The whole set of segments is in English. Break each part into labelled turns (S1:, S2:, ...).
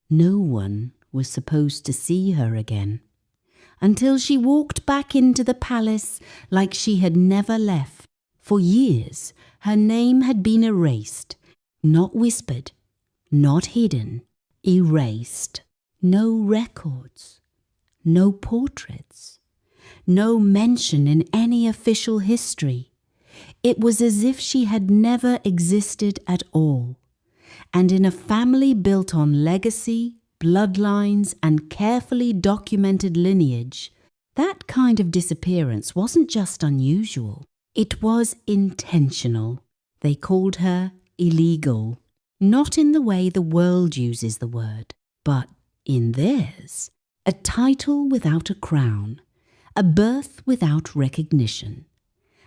S1: No one was supposed to see her again, until she walked back into the palace like she had never left. For years, her name had been erased, not whispered, not hidden, erased. No records, no portraits, no mention in any official history. It was as if she had never existed at all. And in a family built on legacy, bloodlines, and carefully documented lineage, that kind of disappearance wasn't just unusual. It was intentional. They called her illegal, not in the way the world uses the word, but in theirs. A title without a crown, a birth without recognition,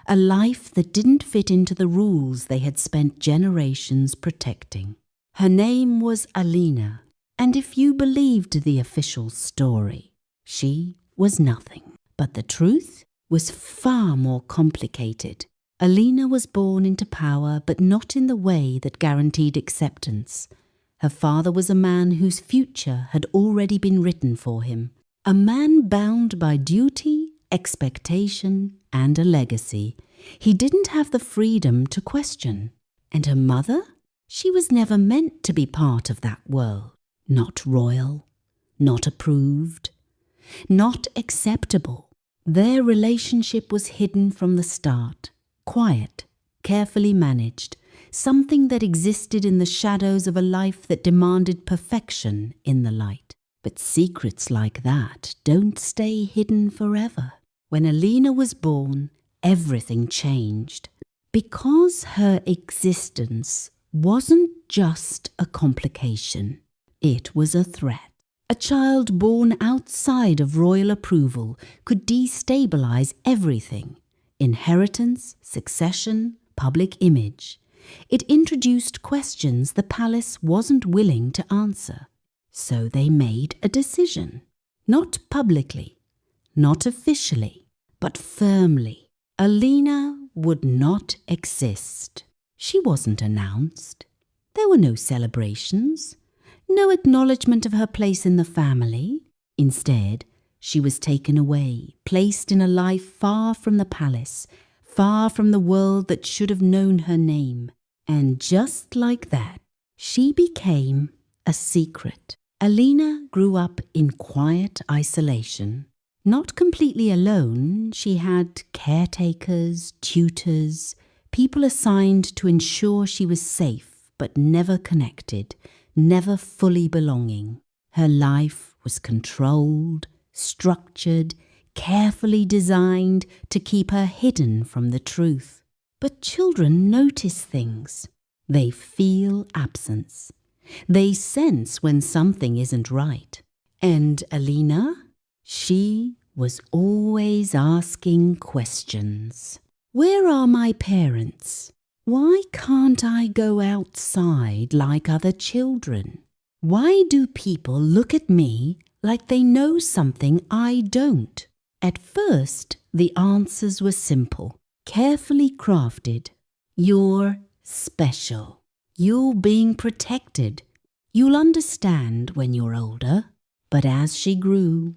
S1: a life that didn't fit into the rules they had spent generations protecting. Her name was Alina, and if you believed the official story, she was nothing. But the truth was far more complicated. Alina was born into power, but not in the way that guaranteed acceptance. Her father was a man whose future had already been written for him, a man bound by duty, expectation, and a legacy. He didn't have the freedom to question. And her mother? She was never meant to be part of that world. Not royal, not approved, not acceptable. Their relationship was hidden from the start, quiet, carefully managed, something that existed in the shadows of a life that demanded perfection in the light. But secrets like that don't stay hidden forever. When Alina was born, everything changed. Because her existence wasn't just a complication, it was a threat. A child born outside of royal approval could destabilize everything: inheritance, succession, public image. It introduced questions the palace wasn't willing to answer. So they made a decision. Not publicly, not officially, but firmly. Alina would not exist. She wasn't announced. There were no celebrations, no acknowledgement of her place in the family. Instead, she was taken away, placed in a life far from the palace, far from the world that should have known her name. And just like that, she became a secret. Alina grew up in quiet isolation. Not completely alone, she had caretakers, tutors, people assigned to ensure she was safe, but never connected, never fully belonging. Her life was controlled, structured, carefully designed to keep her hidden from the truth. But children notice things. They feel absence. They sense when something isn't right. And Alina, she was always asking questions. Where are my parents? Why can't I go outside like other children? Why do people look at me like they know something I don't? At first, the answers were simple, carefully crafted. You're special. You're being protected. You'll understand when you're older. But as she grew,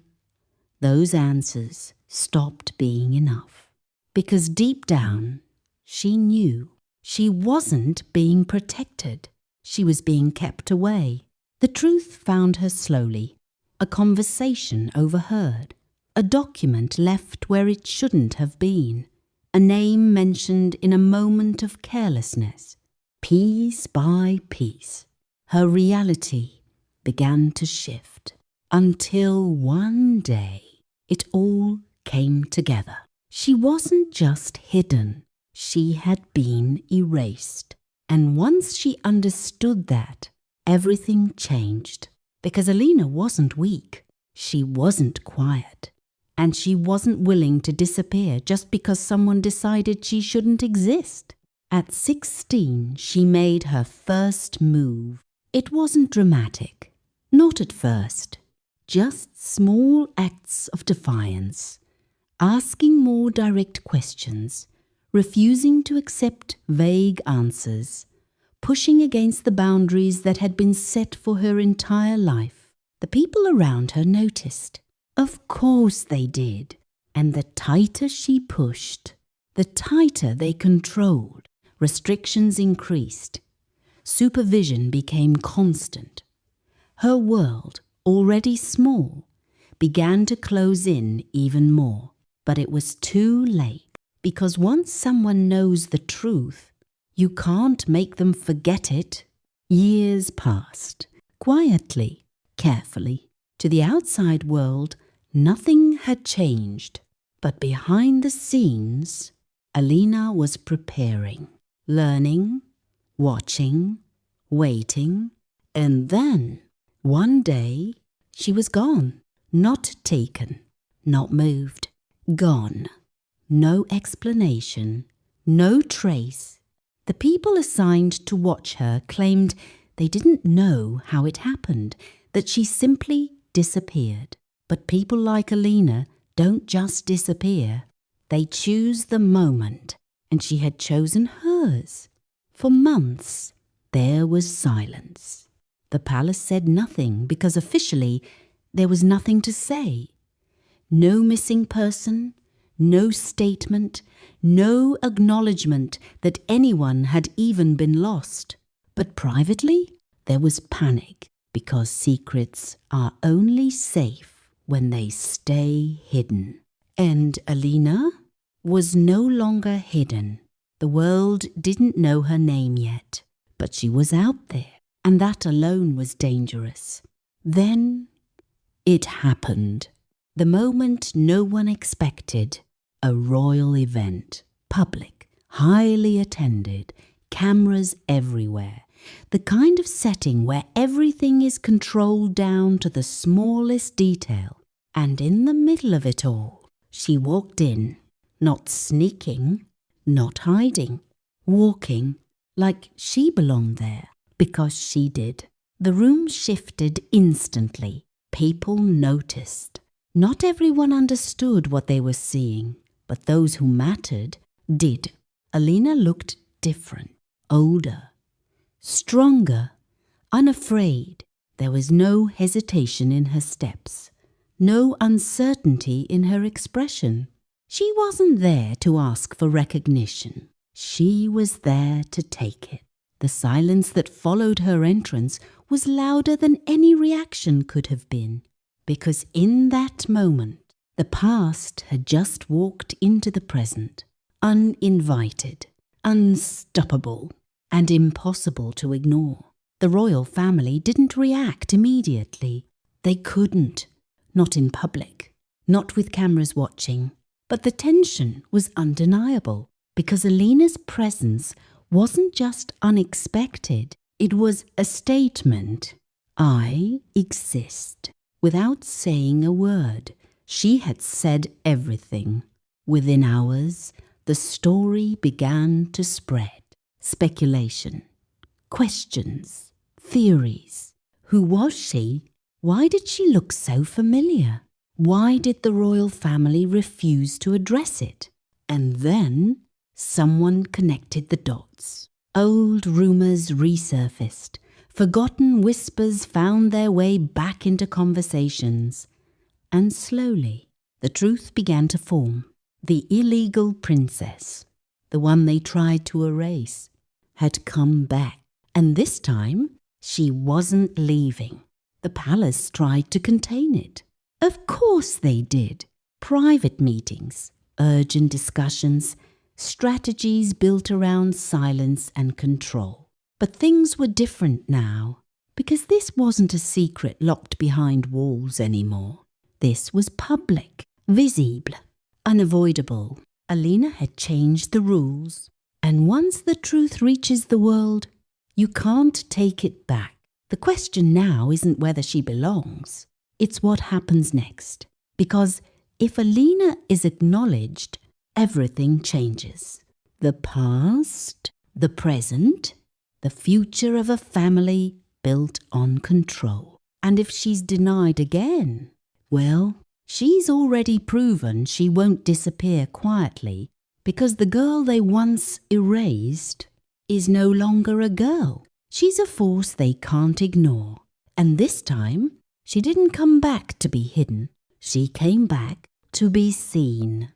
S1: those answers stopped being enough. Because deep down, she knew she wasn't being protected. She was being kept away. The truth found her slowly. A conversation overheard. A document left where it shouldn't have been. A name mentioned in a moment of carelessness. Piece by piece, her reality began to shift, until one day it all came together. She wasn't just hidden, she had been erased. And once she understood that, everything changed. Because Alina wasn't weak, she wasn't quiet, and she wasn't willing to disappear just because someone decided she shouldn't exist. At 16, she made her first move. It wasn't dramatic, not at first, just small acts of defiance, asking more direct questions, refusing to accept vague answers, pushing against the boundaries that had been set for her entire life. The people around her noticed. Of course they did. And the tighter she pushed, the tighter they controlled. Restrictions increased. Supervision became constant. Her world, already small, began to close in even more. But it was too late, because once someone knows the truth, you can't make them forget it. Years passed, quietly, carefully. To the outside world, nothing had changed. But behind the scenes, Alina was preparing, learning, watching, waiting, and then, one day, she was gone. Not taken, not moved, gone. No explanation, no trace. The people assigned to watch her claimed they didn't know how it happened, that she simply disappeared. But people like Alina don't just disappear. They choose the moment, and she had chosen hers. For months, there was silence. The palace said nothing because officially there was nothing to say. No missing person, no statement, no acknowledgement that anyone had even been lost. But privately, there was panic because secrets are only safe when they stay hidden. And Alina was no longer hidden. The world didn't know her name yet, but she was out there, and that alone was dangerous. Then it happened. The moment no one expected. A royal event. Public, highly attended, cameras everywhere. The kind of setting where everything is controlled down to the smallest detail. And in the middle of it all, she walked in, not sneaking, not hiding, walking like she belonged there, because she did. The room shifted instantly. People noticed. Not everyone understood what they were seeing, but those who mattered did. Alina looked different, older, stronger, unafraid. There was no hesitation in her steps, no uncertainty in her expression. She wasn't there to ask for recognition. She was there to take it. The silence that followed her entrance was louder than any reaction could have been, because in that moment, the past had just walked into the present, uninvited, unstoppable, and impossible to ignore. The royal family didn't react immediately. They couldn't, not in public, not with cameras watching. But the tension was undeniable, because Alina's presence wasn't just unexpected, it was a statement. I exist. Without saying a word, she had said everything. Within hours, the story began to spread. Speculation, questions, theories. Who was she? Why did she look so familiar? Why did the royal family refuse to address it? And then someone connected the dots. Old rumors resurfaced. Forgotten whispers found their way back into conversations. And slowly, the truth began to form. The illegal princess, the one they tried to erase, had come back. And this time, she wasn't leaving. The palace tried to contain it. Of course they did. Private meetings, urgent discussions, strategies built around silence and control. But things were different now, because this wasn't a secret locked behind walls anymore. This was public, visible, unavoidable. Alina had changed the rules, and once the truth reaches the world, you can't take it back. The question now isn't whether she belongs. It's what happens next. Because if Alina is acknowledged, everything changes. The past, the present, the future of a family built on control. And if she's denied again, well, she's already proven she won't disappear quietly, because the girl they once erased is no longer a girl. She's a force they can't ignore. And this time, she didn't come back to be hidden. She came back to be seen.